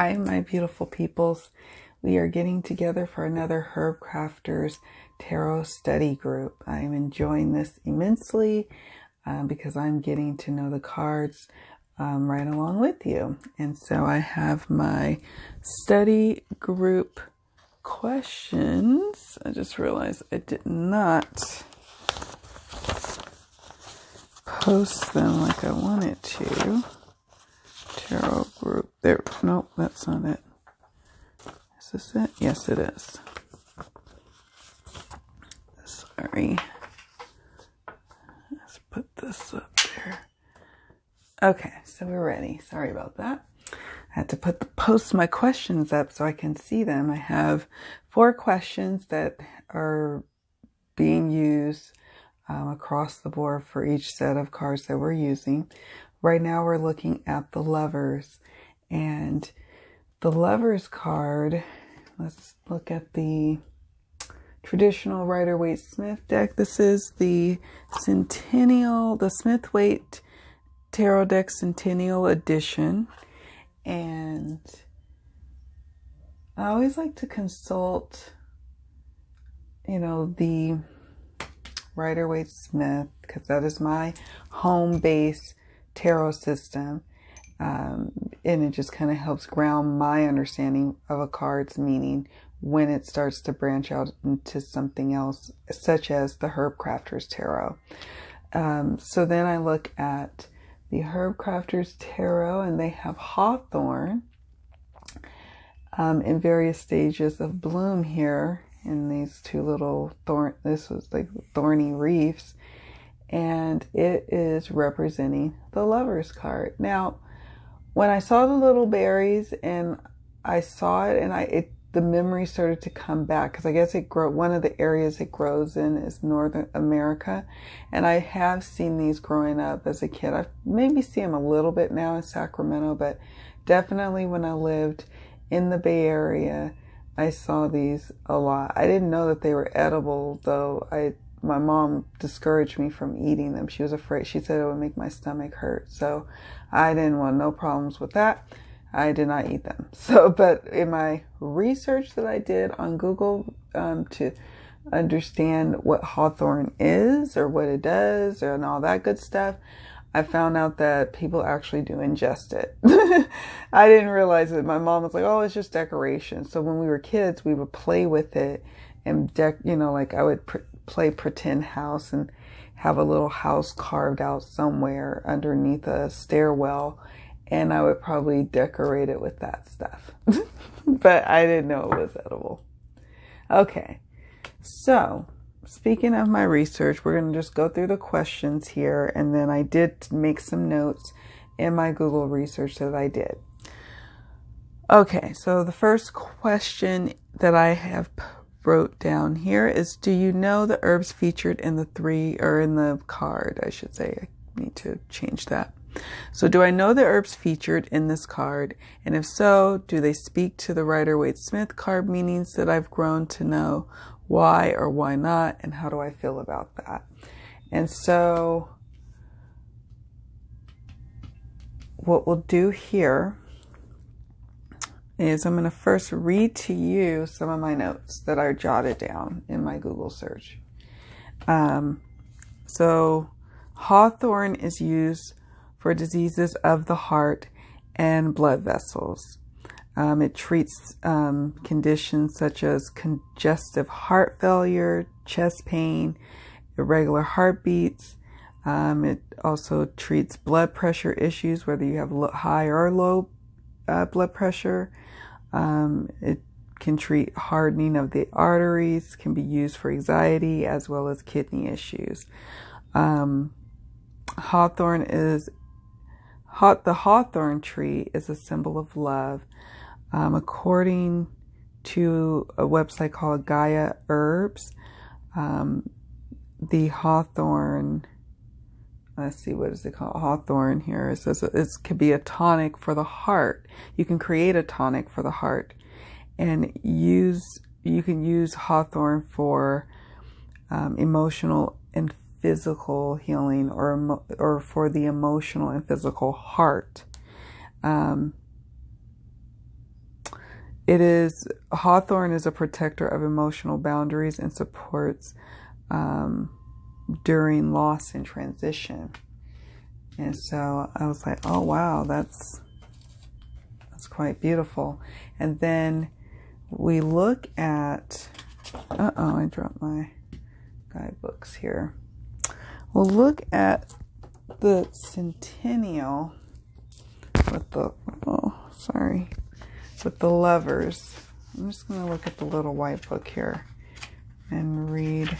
Hi, my beautiful peoples. We are getting together for another Herbcrafters Tarot study group. I am enjoying this immensely because I'm getting to know the cards right along with you. And so I have my study group questions. I just realized I did not post them like I wanted to. Tarot group. There. Nope, that's not it. Is this it? Yes, it is. Sorry. Let's put this up there. Okay, so we're ready. Sorry about that. I had to post my questions up so I can see them. I have 4 questions that are being used across the board for each set of cards that we're using. Right now we're looking at the Lovers, and the Lovers card, let's look at the traditional Rider-Waite-Smith deck. This is the Centennial, the Smith-Waite Tarot Deck Centennial Edition, and I always like to consult, the Rider-Waite-Smith, because that is my home base tarot system, and it just kind of helps ground my understanding of a card's meaning when it starts to branch out into something else, such as the Herbcrafter's tarot. So then I look at the Herbcrafter's tarot, and they have Hawthorn in various stages of bloom here in these 2 little thorny reefs. And it is representing the Lovers card. Now, when I saw the little berries and I saw it, and the memory started to come back, because I guess one of the areas it grows in is Northern America, and I have seen these growing up as a kid. I've maybe seen them a little bit now in Sacramento, but definitely when I lived in the Bay Area, I saw these a lot. I didn't know that they were edible, though. My mom discouraged me from eating them. She was afraid. She said it would make my stomach hurt. So I didn't want no problems with that. I did not eat them. But in my research that I did on Google to understand what Hawthorn is or what it does and all that good stuff, I found out that people actually do ingest it. I didn't realize it. My mom was like, oh, it's just decoration. So when we were kids, we would play with it and I would play pretend house and have a little house carved out somewhere underneath a stairwell, and I would probably decorate it with that stuff. But I didn't know it was edible. Okay, so speaking of my research, we're going to just go through the questions here, and then I did make some notes in my Google research that I did. Okay, so the first question that I have wrote down here is, do you know the herbs featured in the card, I should say. I need to change that. So do I know the herbs featured in this card? And if so, do they speak to the Rider-Waite-Smith card meanings that I've grown to know? Why or why not? And how do I feel about that? And so what we'll do here is I'm going to first read to you some of my notes that I jotted down in my Google search. So Hawthorn is used for diseases of the heart and blood vessels. It treats conditions such as congestive heart failure, chest pain, irregular heartbeats. It also treats blood pressure issues, whether you have high or low blood pressure. It can treat hardening of the arteries, can be used for anxiety as well as kidney issues. The Hawthorn tree is a symbol of love. According to a website called Gaia Herbs, the Hawthorn, let's see, what is it called? Hawthorn here. It says it could be a tonic for the heart. You can create a tonic for the heart, and you can use Hawthorn for emotional and physical healing, or for the emotional and physical heart. It is, Hawthorn is a protector of emotional boundaries and supports during loss and transition. And so I was like, oh wow, that's quite beautiful. And then we look at, I dropped my guidebooks here. We'll look at the centennial with the, with the lovers. I'm just going to look at the little white book here and read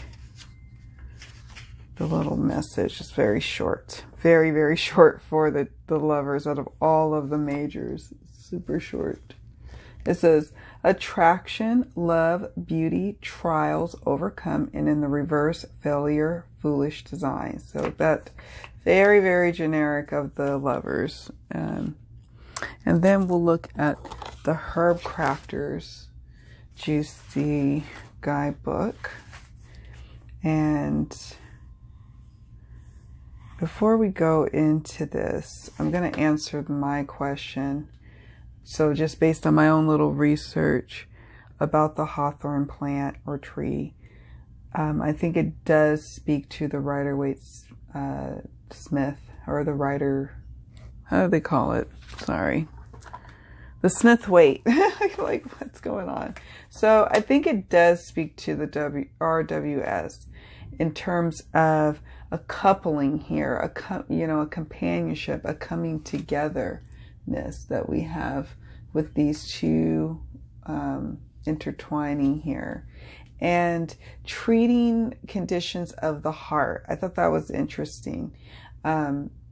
the little message. It's very short. Very, very short for the lovers out of all of the majors. It's super short. It says, attraction, love, beauty, trials, overcome, and in the reverse, failure, foolish design. So that very, very generic of the lovers. And then we'll look at the Herbcrafter's Juicy Guidebook. And before we go into this, I'm going to answer my question. So just based on my own little research about the hawthorn plant or tree, I think it does speak to the Rider-Waite-Smith, or the Rider, how do they call it? Sorry. The Smith-Waite. Like, what's going on? So I think it does speak to the RWS in terms of a coupling here, a companionship, a coming togetherness that we have with these two intertwining here, and treating conditions of the heart. I thought that was interesting.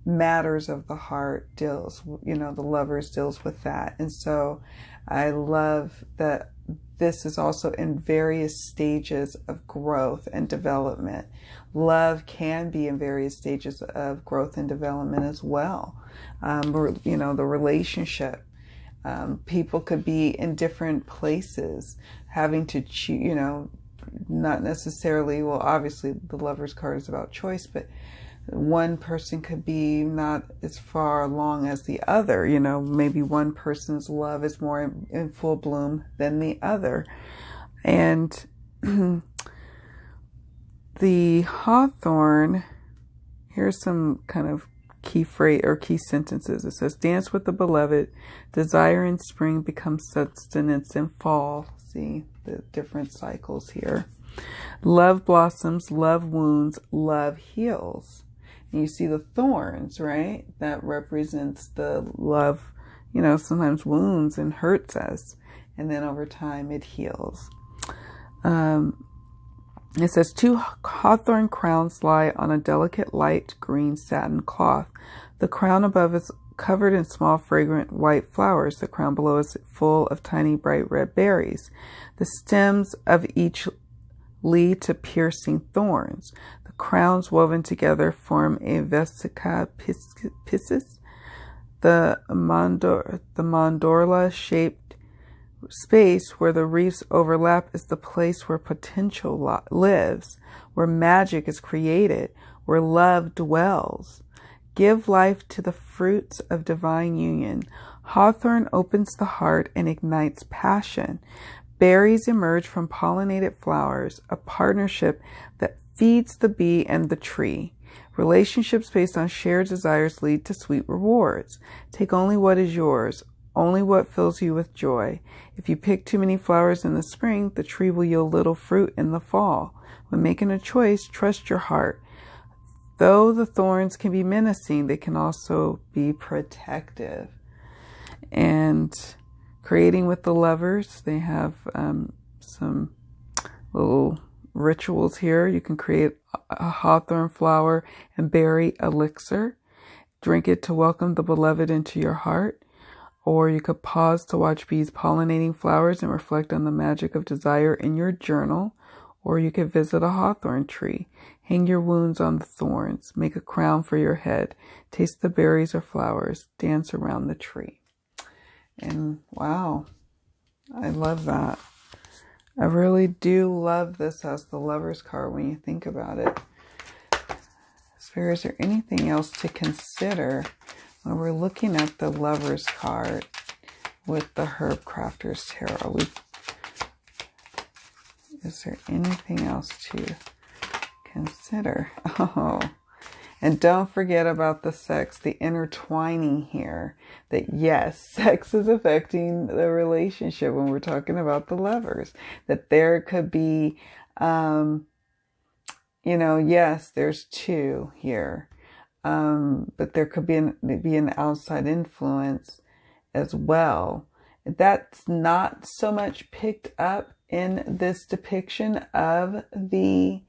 Matters of the heart deals, the lovers deals with that. And so I love that this is also in various stages of growth and development. Love can be in various stages of growth and development as well. The relationship. People could be in different places, having to choose, not necessarily, well, obviously the Lover's card is about choice, but one person could be not as far along as the other. Maybe one person's love is more in full bloom than the other. And the hawthorn, here's some kind of key phrase or key sentences. It says, dance with the beloved, desire in spring becomes sustenance in fall. See the different cycles here. Love blossoms, love wounds, love heals. And you see the thorns, right? That represents the love, sometimes wounds and hurts us. And then over time it heals. It says, two hawthorn crowns lie on a delicate light green satin cloth. The crown above is covered in small fragrant white flowers. The crown below is full of tiny bright red berries. The stems of each lead to piercing thorns. The crowns woven together form a vesica piscis. The mandorla-shaped space where the reefs overlap is the place where potential lives, where magic is created, where love dwells. Give life to the fruits of divine union. Hawthorn opens the heart and ignites passion. Berries emerge from pollinated flowers, a partnership that feeds the bee and the tree. Relationships based on shared desires lead to sweet rewards. Take only what is yours, only what fills you with joy. If you pick too many flowers in the spring, the tree will yield little fruit in the fall. When making a choice, trust your heart. Though the thorns can be menacing, they can also be protective. And creating with the lovers, they have some little rituals here. You can create a hawthorn flower and berry elixir. Drink it to welcome the beloved into your heart. Or you could pause to watch bees pollinating flowers and reflect on the magic of desire in your journal. Or you could visit a hawthorn tree. Hang your wounds on the thorns. Make a crown for your head. Taste the berries or flowers. Dance around the tree. And wow, I love that. I really do love this as the Lover's card when you think about it. So is there anything else to consider when we're looking at the Lover's card with the Herbcrafter's Tarot. Is there anything else to consider? Oh, and don't forget about the sex, the intertwining here. That yes, sex is affecting the relationship when we're talking about the lovers. That there could be, yes, there's two here. But there could be an outside influence as well. That's not so much picked up in this depiction of the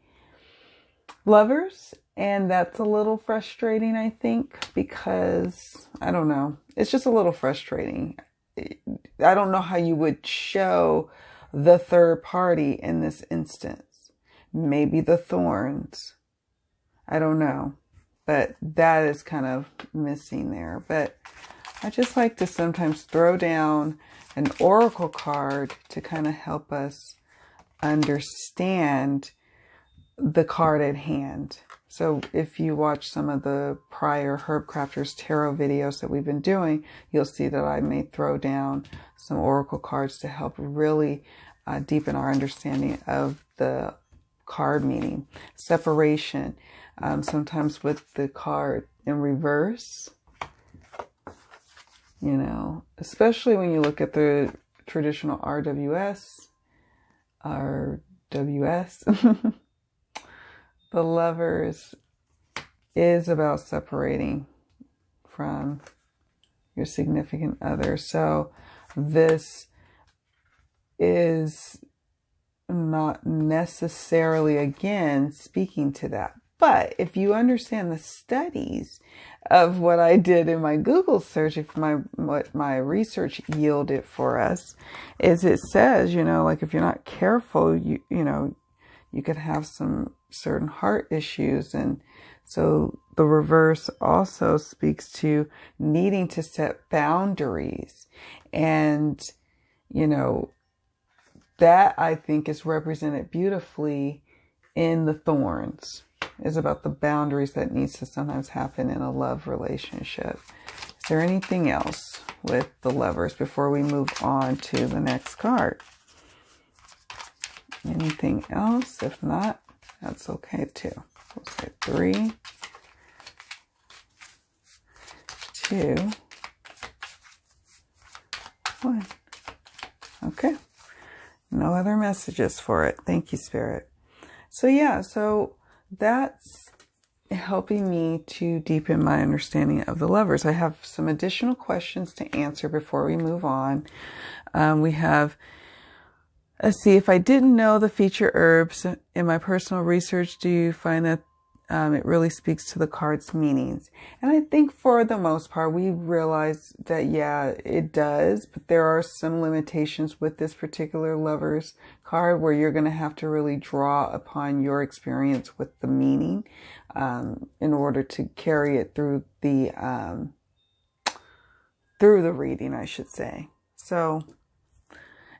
lovers. And that's a little frustrating, I think, because, I don't know, it's just a little frustrating. I don't know how you would show the third party in this instance. Maybe the thorns. I don't know. But that is kind of missing there. But I just like to sometimes throw down an oracle card to kind of help us understand the card at hand. So if you watch some of the prior Herbcrafter's Tarot videos that we've been doing, you'll see that I may throw down some oracle cards to help really deepen our understanding of the card meaning. Separation. Sometimes with the card in reverse, especially when you look at the traditional RWS, the lovers is about separating from your significant other. So this is not necessarily, again, speaking to that. But if you understand the studies of what I did in my Google search, what my research yielded for us, is it says, like if you're not careful, you could have some certain heart issues. And so the reverse also speaks to needing to set boundaries. And, that I think is represented beautifully in the thorns. Is about the boundaries that needs to sometimes happen in a love relationship. Is there anything else with the lovers before we move on to the next card? Anything else? If not, that's okay too. We'll say 3, 2, 1. Okay. No other messages for it. Thank you, Spirit. So that's helping me to deepen my understanding of the lovers. I have some additional questions to answer before we move on. We have, let's see, if I didn't know the feature herbs in my personal research, do you find that it really speaks to the card's meanings? And I think for the most part, we realize that, yeah, it does, but there are some limitations with this particular lover's card where you're going to have to really draw upon your experience with the meaning in order to carry it through the reading, I should say. So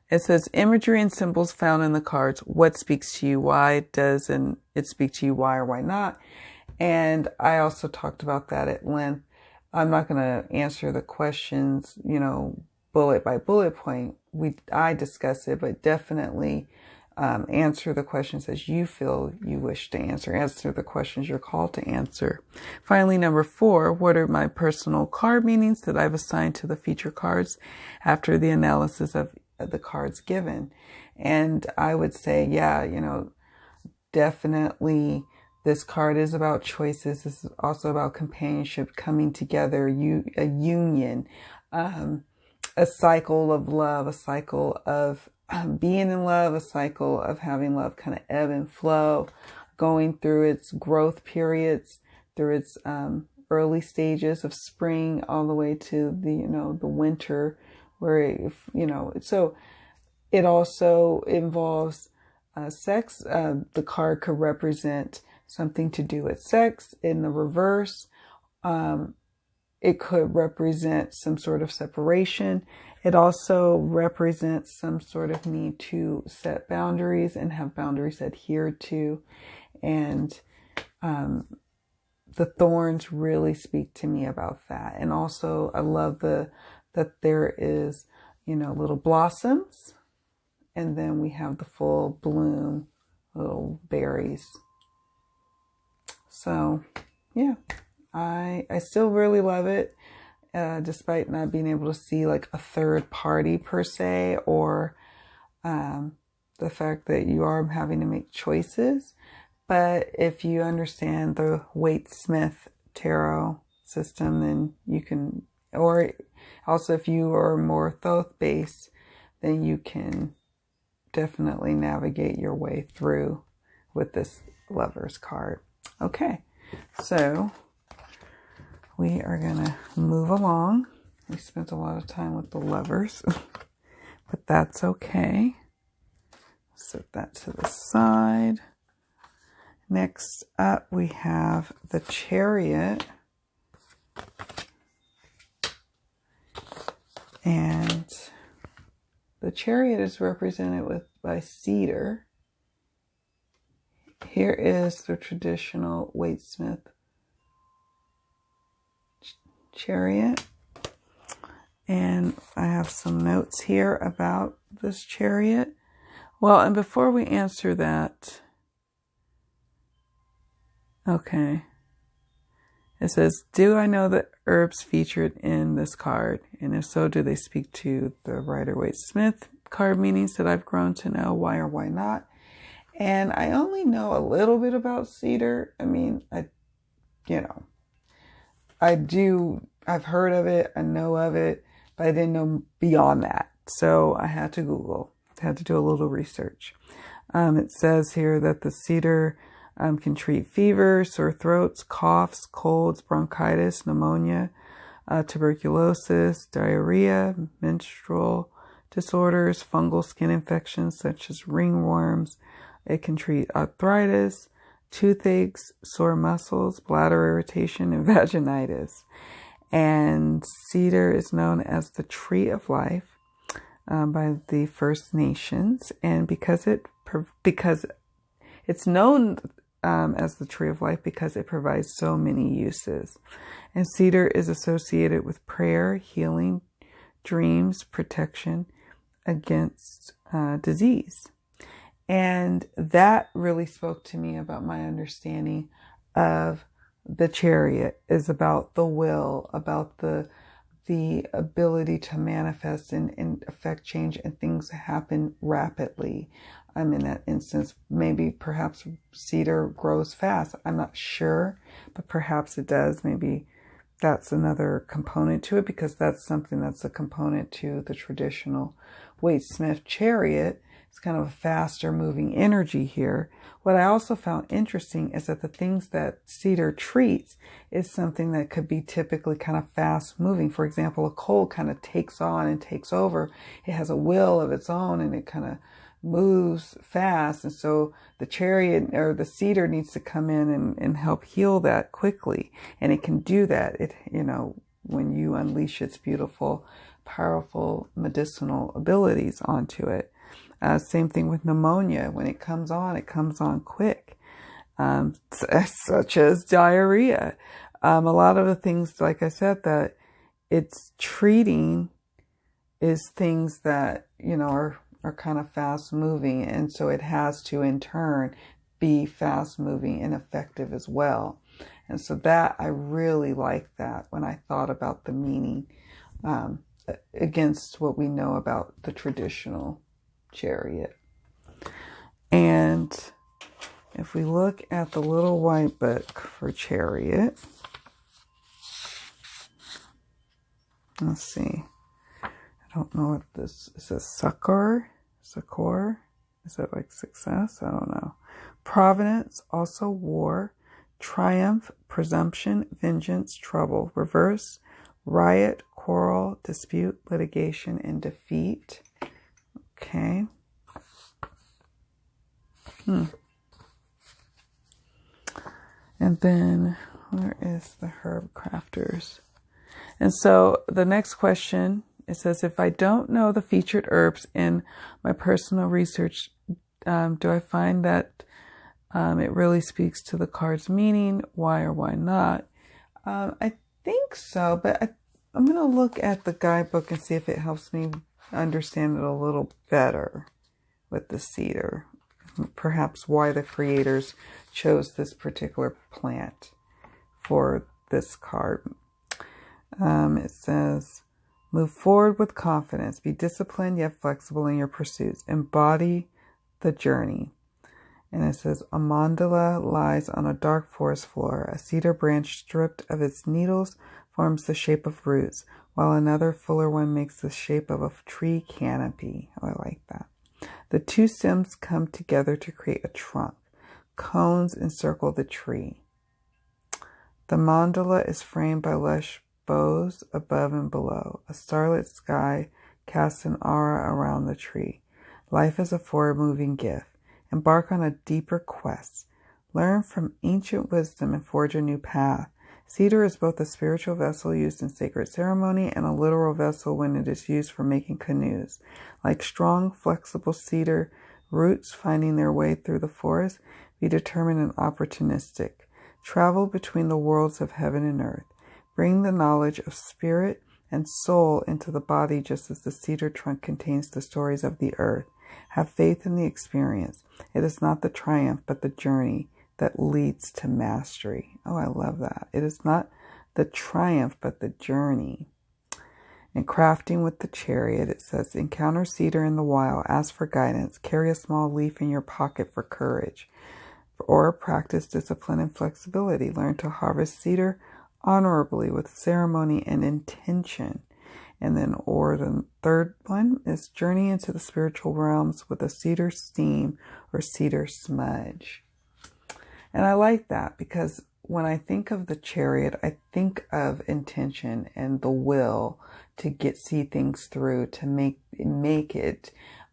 it says, imagery and symbols found in the cards. What speaks to you? Why doesn't it speak to you? Why or why not? And I also talked about that at length. I'm not going to answer the questions, bullet by bullet point. I discuss it, but definitely answer the questions as you feel you wish to answer. Answer the questions you're called to answer. Finally, number 4, what are my personal card meanings that I've assigned to the feature cards after the analysis of the cards given? And I would say, definitely this card is about choices. This is also about companionship, coming together, a union, a cycle of love, a cycle of being in love, a cycle of having love kind of ebb and flow, going through its growth periods, through its early stages of spring all the way to the winter, where so it also involves sex. The card could represent something to do with sex. In the reverse, it could represent some sort of separation. It also represents some sort of need to set boundaries and have boundaries adhered to. And the thorns really speak to me about that. And also, I love the that there is, you know, little blossoms, and then we have the full bloom, little berries. So yeah, I still really love it, despite not being able to see like a third party per se, or the fact that you are having to make choices. But if you understand the Waite-Smith tarot system, then you can, or also if you are more Thoth based, then you can definitely navigate your way through with this Lovers card. Okay, so we are gonna move along. We spent a lot of time with the Lovers, but that's okay. Set that to the side. Next up, we have the Chariot. And the Chariot is represented by cedar. Here is the traditional Waite-Smith Chariot. And I have some notes here about this Chariot. Well, and before we answer that, okay. It says, do I know the herbs featured in this card? And if so, do they speak to the Rider-Waite-Smith card meanings that I've grown to know? Why or why not? And I only know a little bit about cedar. I mean, I've heard of it, I know of it, but I didn't know beyond that. So I had to Google, had to do a little research. It says here that the cedar can treat fever, sore throats, coughs, colds, bronchitis, pneumonia, tuberculosis, diarrhea, menstrual disorders, fungal skin infections such as ringworms. It can treat arthritis, toothaches, sore muscles, bladder irritation, and vaginitis. And cedar is known as the tree of life by the First Nations, and because it's known as the tree of life because it provides so many uses. And cedar is associated with prayer, healing, dreams, protection against disease. And that really spoke to me about my understanding of the Chariot, is about the will, about the ability to manifest and affect change, and things happen rapidly. In that instance, maybe perhaps cedar grows fast. I'm not sure, but perhaps it does. Maybe that's another component to it, because that's something that's a component to the traditional Waite-Smith Chariot. It's kind of a faster moving energy here. What I also found interesting is that the things that cedar treats is something that could be typically kind of fast moving. For example, a cold kind of takes on and takes over. It has a will of its own, and it kind of moves fast. And so the Chariot or the cedar needs to come in and help heal that quickly. And it can do that. When you unleash its beautiful, powerful medicinal abilities onto it. Same thing with pneumonia. When it comes on quick, such as diarrhea. A lot of the things, like I said, that it's treating is things that, are kind of fast moving. And so it has to, in turn, be fast moving and effective as well. And so that, I really liked that when I thought about the meaning against what we know about the traditional Chariot. And if we look at the little white book for Chariot, let's see. I don't know what this is. A succor? Is that like success? I don't know. Providence, also war, triumph, presumption, vengeance, trouble, reverse, riot, quarrel, dispute, litigation, and defeat. Okay. And then where is the Herbcrafters? And so the next question, it says, if I don't know the featured herbs in my personal research, do I find that it really speaks to the card's meaning? Why or why not? I think so, but I'm going to look at the guidebook and see if it helps me understand it a little better with the cedar. Perhaps why the creators chose this particular plant for this card. It says, move forward with confidence. Be disciplined yet flexible in your pursuits. Embody the journey. And it says, a mandala lies on a dark forest floor. A cedar branch stripped of its needles forms the shape of roots, while another fuller one makes the shape of a tree canopy. Oh, I like that. The two stems come together to create a trunk. Cones encircle the tree. The mandala is framed by lush boughs above and below. A starlit sky casts an aura around the tree. Life is a forward-moving gift. Embark on a deeper quest. Learn from ancient wisdom and forge a new path. Cedar is both a spiritual vessel used in sacred ceremony and a literal vessel when it is used for making canoes. Like strong, flexible cedar roots finding their way through the forest, be determined and opportunistic. Travel between the worlds of heaven and earth. Bring the knowledge of spirit and soul into the body just as the cedar trunk contains the stories of the earth. Have faith in the experience. It is not the triumph, but the journey that leads to mastery. Oh, I love that. It is not the triumph, but the journey. In crafting with the chariot, it says, encounter cedar in the wild, ask for guidance, carry a small leaf in your pocket for courage, or practice discipline and flexibility. Learn to harvest cedar honorably with ceremony and intention. And then, or the third one is journey into the spiritual realms with a cedar steam or cedar smudge. And I like that because when I think of the chariot, I think of intention and the will to see things through, to make it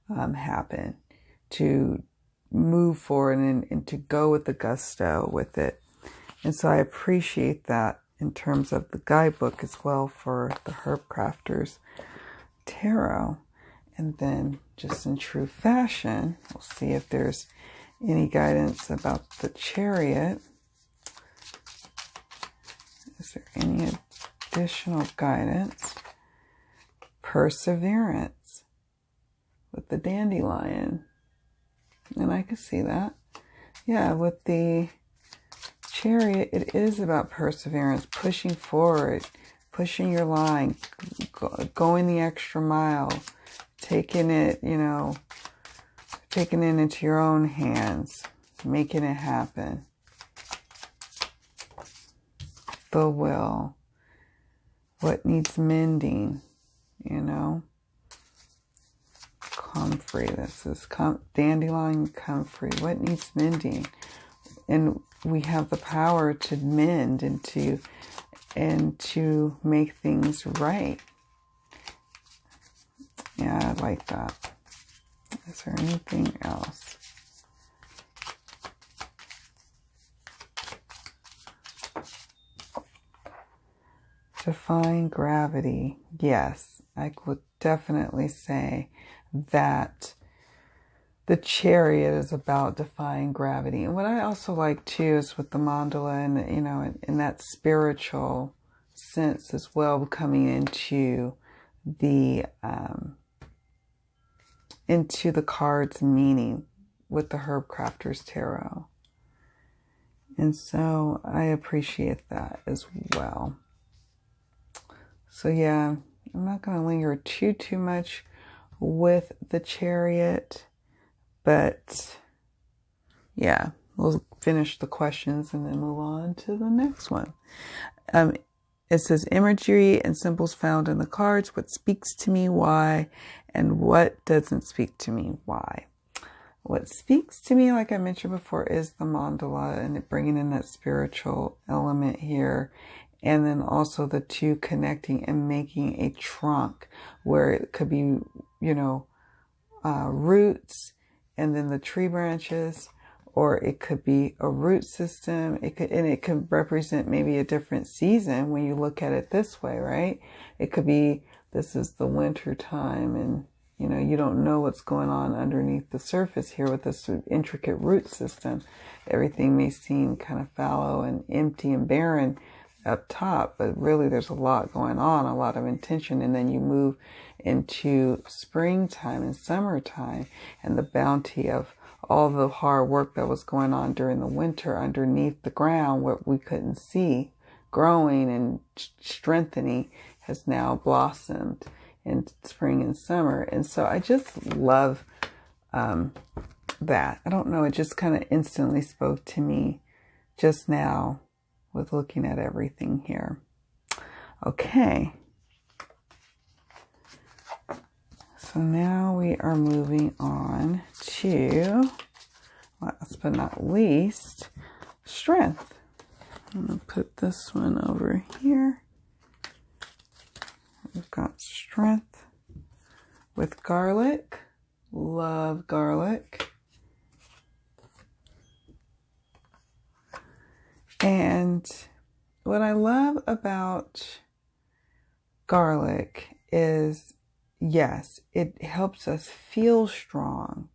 happen, to move forward and to go with the gusto with it. And so I appreciate that in terms of the guidebook as well for the Herbcrafters Tarot. And then just in true fashion, we'll see if there's any guidance about the chariot. Is there any additional guidance? Perseverance with the dandelion. And I can see that. Yeah, with the chariot, it is about perseverance, pushing forward, pushing your line, going the extra mile, taking it, taking it into your own hands, making it happen. The will. What needs mending, Comfrey. This is dandelion comfrey. What needs mending? And we have the power to mend and to make things right. Yeah, I like that. Is there anything else? Defying gravity. Yes, I would definitely say that the chariot is about defying gravity. And what I also like too is with the mandala and, in that spiritual sense as well, coming into the card's meaning with the Herbcrafters Tarot. And so I appreciate that as well. So yeah, I'm not going to linger too much with the chariot, but yeah, we'll finish the questions and then move on to the next one. It says imagery and symbols found in the cards. What speaks to me, why, and what doesn't speak to me, why. What speaks to me, like I mentioned before, is the mandala and it bringing in that spiritual element here. And then also the two connecting and making a trunk where it could be, roots and then the tree branches, or it could be a root system. It could represent maybe a different season when you look at it this way, right? It could be, this is the winter time and, you don't know what's going on underneath the surface here with this intricate root system. Everything may seem kind of fallow and empty and barren, up top, but really there's a lot going on, a lot of intention. And then you move into springtime and summertime and the bounty of all the hard work that was going on during the winter underneath the ground, what we couldn't see, growing and strengthening, has now blossomed in spring and summer. And so I just love that. I don't know, it just kind of instantly spoke to me just now with looking at everything here. Okay. So now we are moving on to, last but not least, strength. I'm going to put this one over here. We've got strength with garlic. Love garlic. And what I love about garlic is, yes, it helps us feel strong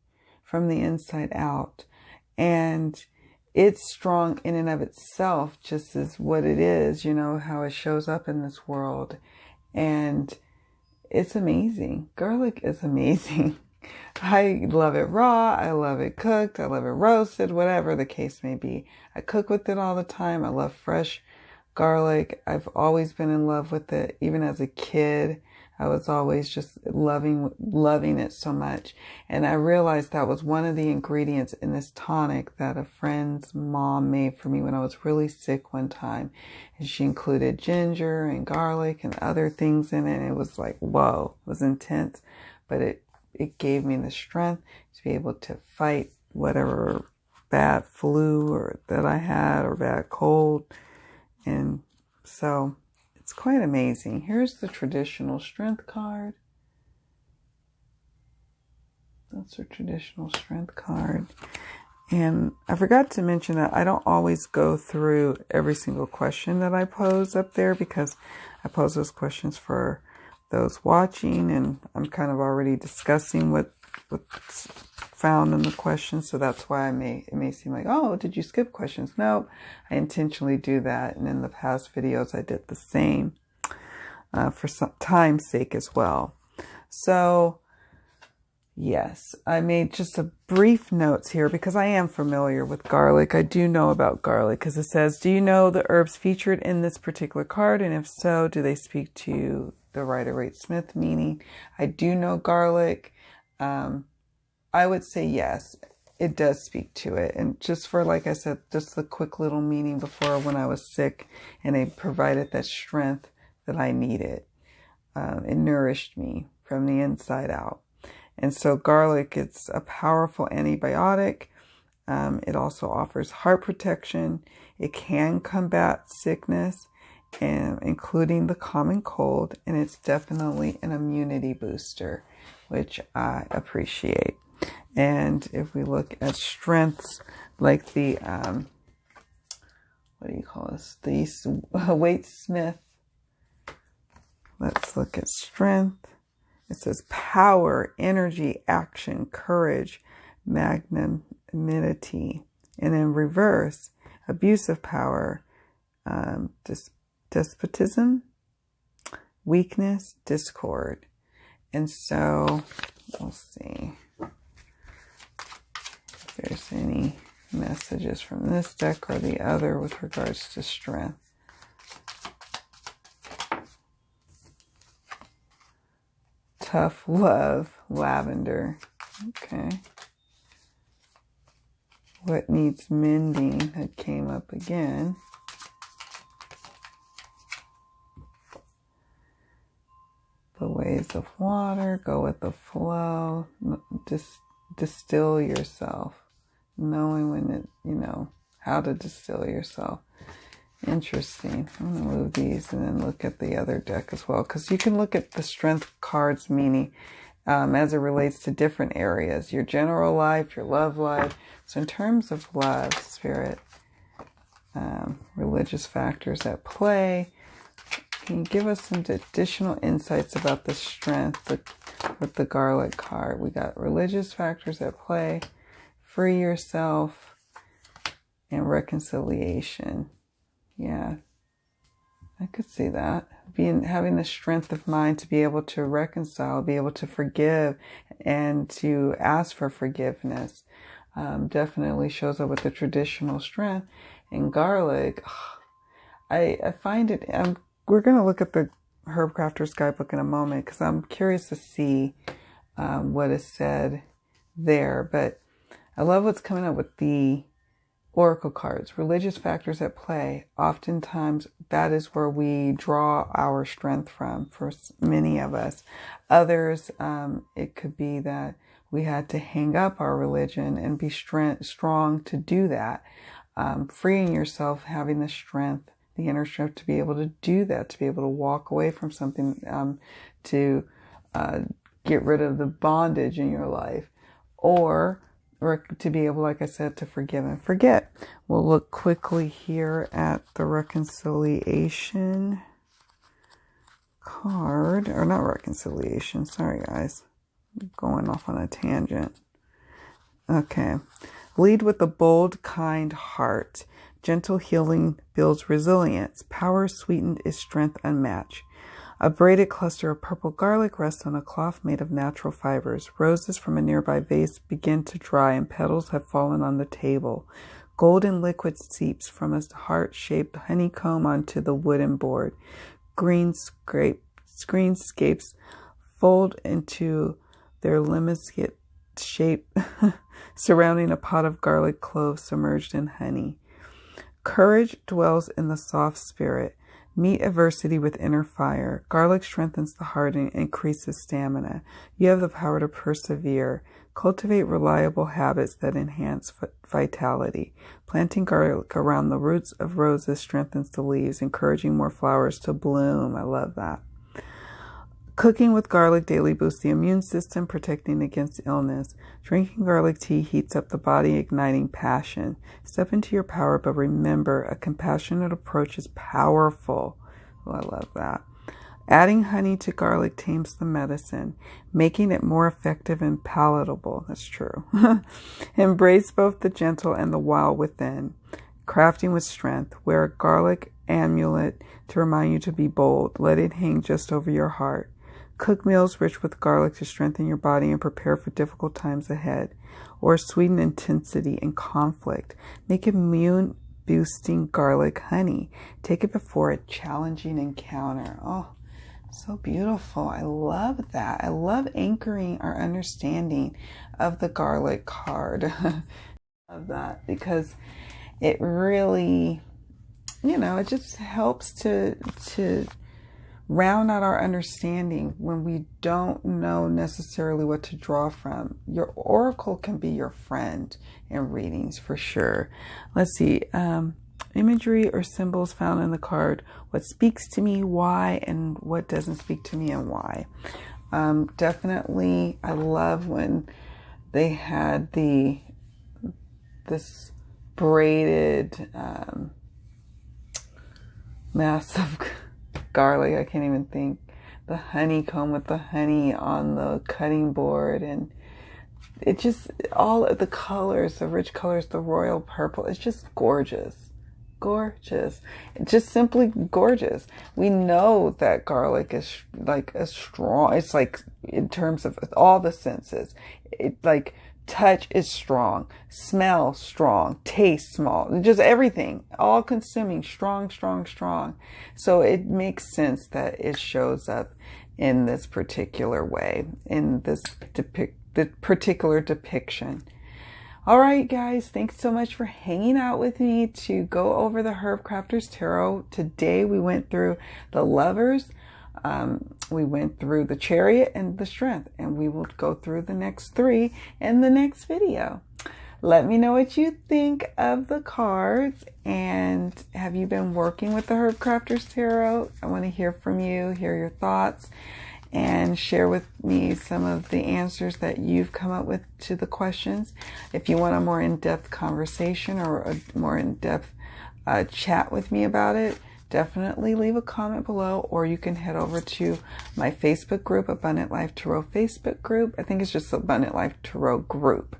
from the inside out. And it's strong in and of itself, just as what it is, you know, how it shows up in this world. And it's amazing. Garlic is amazing. I love it raw. I love it cooked. I love it roasted, whatever the case may be. I cook with it all the time. I love fresh garlic. I've always been in love with it. Even as a kid, I was always just loving it so much. And I realized that was one of the ingredients in this tonic that a friend's mom made for me when I was really sick one time. And she included ginger and garlic and other things in it. And it was like, whoa, it was intense. But it gave me the strength to be able to fight whatever bad flu or that I had or bad cold. And so it's quite amazing. Here's the traditional strength card. That's a traditional strength card. And I forgot to mention that I don't always go through every single question that I pose up there, because I pose those questions for those watching, and I'm kind of already discussing what's found in the questions. So that's why it may seem like, oh, did you skip questions? No, I intentionally do that. And in the past videos, I did the same for some time's sake as well. So yes, I made just a brief notes here because I am familiar with garlic. I do know about garlic because it says, do you know the herbs featured in this particular card? And if so, do they speak to the Rider-Waite-Smith meaning? I do know garlic. I would say yes, it does speak to it. And just for, like I said, just the quick little meaning before when I was sick, and it provided that strength that I needed. It nourished me from the inside out. And so garlic, it's a powerful antibiotic. It also offers heart protection. It can combat sickness, and including the common cold. And it's definitely an immunity booster, which I appreciate. And if we look at strengths, like the, what do you call this? The Waite-Smith. Let's look at strength. It says power, energy, action, courage, magnanimity. And in reverse, abuse of power, despotism, weakness, discord. And so we'll see if there's any messages from this deck or the other with regards to strength. Tough love, lavender. Okay. What needs mending? That came up again. The ways of water, go with the flow, distill yourself, knowing when it, how to distill yourself. Interesting. I'm going to move these and then look at the other deck as well, because you can look at the strength cards meaning as it relates to different areas, your general life, your love life. So in terms of love, spirit, religious factors at play, can you give us some additional insights about the strength with the garlic card? We got religious factors at play, free yourself, and reconciliation. Yeah. I could see that. Having the strength of mind to be able to reconcile, be able to forgive, and to ask for forgiveness. Definitely shows up with the traditional strength. And garlic, I find it, we're going to look at the Herbcrafter's Guidebook in a moment because I'm curious to see what is said there. But I love what's coming up with the Oracle cards. Religious factors at play. Oftentimes that is where we draw our strength from for many of us. Others, it could be that we had to hang up our religion and be strong to do that. Freeing yourself, having the strength, the inner strength to be able to do that, to be able to walk away from something, to get rid of the bondage in your life, or to be able, like I said, to forgive and forget. We'll look quickly here at the reconciliation card, or not reconciliation, sorry guys, I'm going off on a tangent. Okay. Lead with a bold, kind heart. Gentle healing builds resilience. Power sweetened is strength unmatched. A braided cluster of purple garlic rests on a cloth made of natural fibers. Roses from a nearby vase begin to dry and petals have fallen on the table. Golden liquid seeps from a heart-shaped honeycomb onto the wooden board. Greenscapes fold into their lemniscate shape, surrounding a pot of garlic cloves submerged in honey. Courage dwells in the soft spirit. Meet adversity with inner fire. Garlic strengthens the heart and increases stamina. You have the power to persevere. Cultivate reliable habits that enhance vitality. Planting garlic around the roots of roses strengthens the leaves, encouraging more flowers to bloom. I love that. Cooking with garlic daily boosts the immune system, protecting against illness. Drinking garlic tea heats up the body, igniting passion. Step into your power, but remember, a compassionate approach is powerful. Oh, I love that. Adding honey to garlic tames the medicine, making it more effective and palatable. That's true. Embrace both the gentle and the wild within. Crafting with strength. Wear a garlic amulet to remind you to be bold. Let it hang just over your heart. Cook meals rich with garlic to strengthen your body and prepare for difficult times ahead. Or sweeten intensity and conflict. Make immune-boosting garlic honey. Take it before a challenging encounter. Oh, so beautiful. I love that. I love anchoring our understanding of the garlic card. Of that, because it really, it just helps to round out our understanding when we don't know necessarily what to draw from. Your oracle can be your friend in readings for sure. Let's see. Imagery or symbols found in the card. What speaks to me, why, and what doesn't speak to me and why. Definitely, I love when they had this braided mass of garlic. I can't even think. The honeycomb with the honey on the cutting board, and it just, all of the colors, the rich colors, the royal purple, it's just gorgeous. Gorgeous. It's just simply gorgeous. We know that garlic is like a strong, it's like in terms of all the senses, it like touch is strong, smell strong, taste small, just everything, all consuming, strong, strong, strong. So it makes sense that it shows up in this particular way, in this the particular depiction. All right, guys, thanks so much for hanging out with me to go over the Herbcrafter's Tarot. Today we went through the Lovers, we went through the Chariot and the Strength, and we will go through the next 3 in the next video. Let me know what you think of the cards, and have you been working with the Herbcrafter's Tarot? I want to hear from you, hear your thoughts, and share with me some of the answers that you've come up with to the questions. If you want a more in-depth conversation or a more in-depth chat with me about it, definitely leave a comment below, or you can head over to my Facebook group, Abundant Life Tarot Facebook group. I think it's just Abundant Life Tarot group.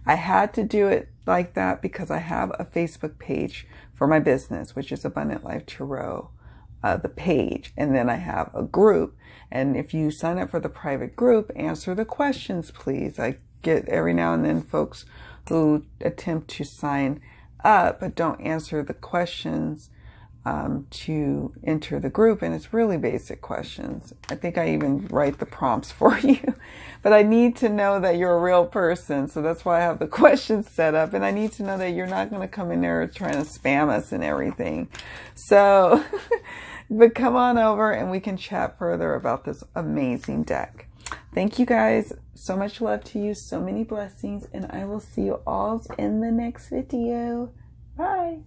I had to do it like that because I have a Facebook page for my business, which is Abundant Life Tarot the page, and then I have a group. And if you sign up for the private group, answer the questions, please. I get every now and then folks who attempt to sign up but don't answer the questions to enter the group, and it's really basic questions. I think I even write the prompts for you, but I need to know that you're a real person, so that's why I have the questions set up, and I need to know that you're not going to come in there trying to spam us and everything. So but come on over and we can chat further about this amazing deck. Thank you guys. So much love to you. So many blessings. And I will see you all in the next video. Bye.